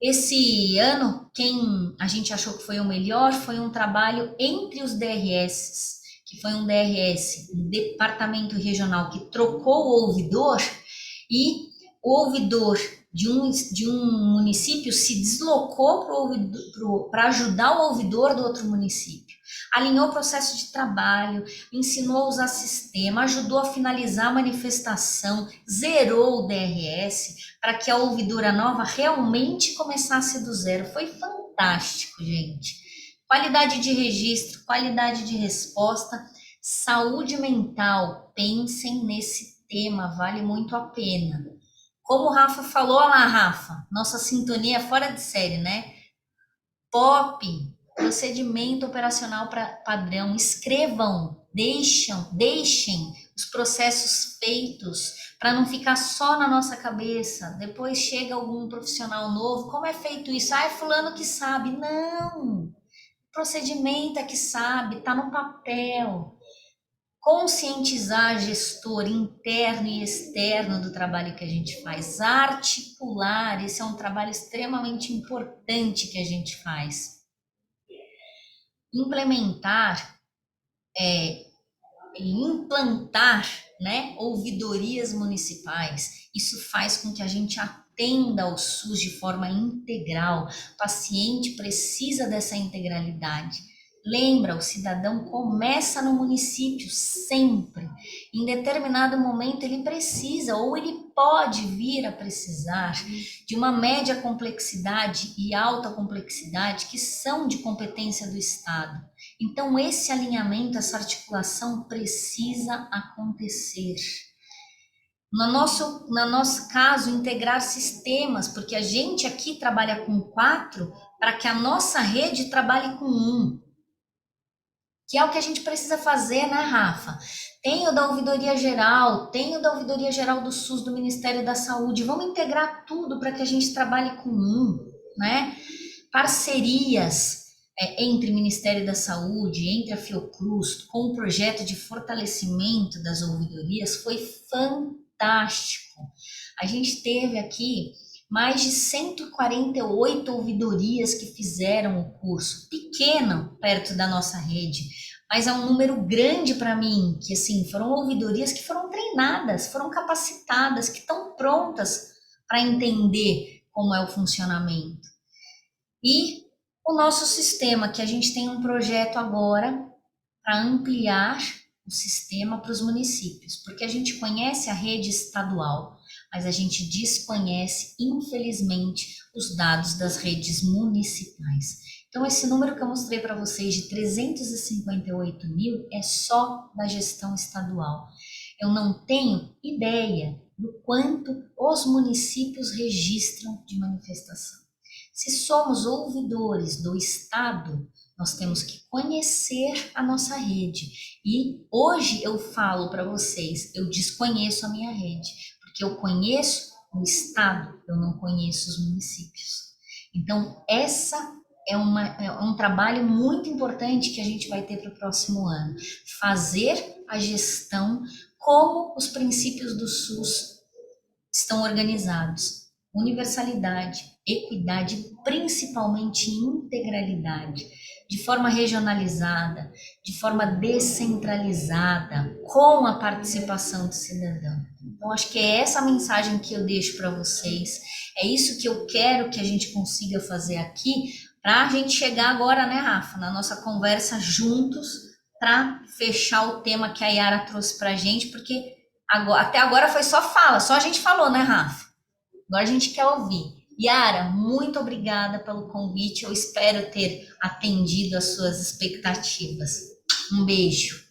Esse ano, quem a gente achou que foi o melhor foi um trabalho entre os DRS, que foi um DRS, um departamento regional, que trocou o ouvidor e o ouvidor de um município se deslocou para ajudar o ouvidor do outro município. Alinhou o processo de trabalho, ensinou a usar sistema, ajudou a finalizar a manifestação, zerou o DRS para que a ouvidora nova realmente começasse do zero. Foi fantástico, gente. Qualidade de registro, qualidade de resposta, saúde mental. Pensem nesse tema, vale muito a pena. Como o Rafa falou, olha lá, Rafa, nossa sintonia é fora de série, né? POP, procedimento operacional padrão, escrevam, deixem os processos feitos para não ficar só na nossa cabeça. Depois chega algum profissional novo, como é feito isso? Ah, é fulano que sabe. Não, procedimento é que sabe, está no papel. Conscientizar gestor interno e externo do trabalho que a gente faz, articular, esse é um trabalho extremamente importante que a gente faz. Implementar e implantar, né, ouvidorias municipais, isso faz com que a gente atenda ao SUS de forma integral. O paciente precisa dessa integralidade. Lembra, o cidadão começa no município sempre. Em determinado momento ele precisa ou ele pode vir a precisar de uma média complexidade e alta complexidade que são de competência do Estado. Então esse alinhamento, essa articulação precisa acontecer. No nosso caso, integrar sistemas, porque a gente aqui trabalha com 4 para que a nossa rede trabalhe com 1. Que é o que a gente precisa fazer, né, Rafa? Tem o da Ouvidoria Geral, tem o da Ouvidoria Geral do SUS, do Ministério da Saúde. Vamos integrar tudo para que a gente trabalhe com né? Parcerias entre o Ministério da Saúde, entre a Fiocruz, com o projeto de fortalecimento das ouvidorias foi fantástico. A gente teve aqui mais de 148 ouvidorias que fizeram o curso, pequeno perto da nossa rede, mas é um número grande para mim, que assim, foram ouvidorias que foram treinadas, foram capacitadas, que estão prontas para entender como é o funcionamento. E O nosso sistema, que a gente tem um projeto agora para ampliar o sistema para os municípios, porque a gente conhece a rede estadual, mas a gente desconhece, infelizmente, os dados das redes municipais. Então, esse número que eu mostrei para vocês de 358 mil é só da gestão estadual. Eu não tenho ideia do quanto os municípios registram de manifestação. Se somos ouvidores do Estado, nós temos que conhecer a nossa rede. E hoje eu falo para vocês, eu desconheço a minha rede, porque eu conheço o Estado, eu não conheço os municípios. Então, essa é um trabalho muito importante que a gente vai ter para o próximo ano. Fazer a gestão como os princípios do SUS estão organizados. Universalidade, equidade, principalmente integralidade, de forma regionalizada, de forma descentralizada, com a participação do cidadão. Então, acho que é essa a mensagem que eu deixo para vocês. É isso que eu quero que a gente consiga fazer aqui, para a gente chegar agora, né, Rafa, na nossa conversa juntos, para fechar o tema que a Yara trouxe para a gente, porque até agora foi só fala, só a gente falou, né, Rafa? Agora a gente quer ouvir. Yara, muito obrigada pelo convite. Eu espero ter atendido às suas expectativas. Um beijo.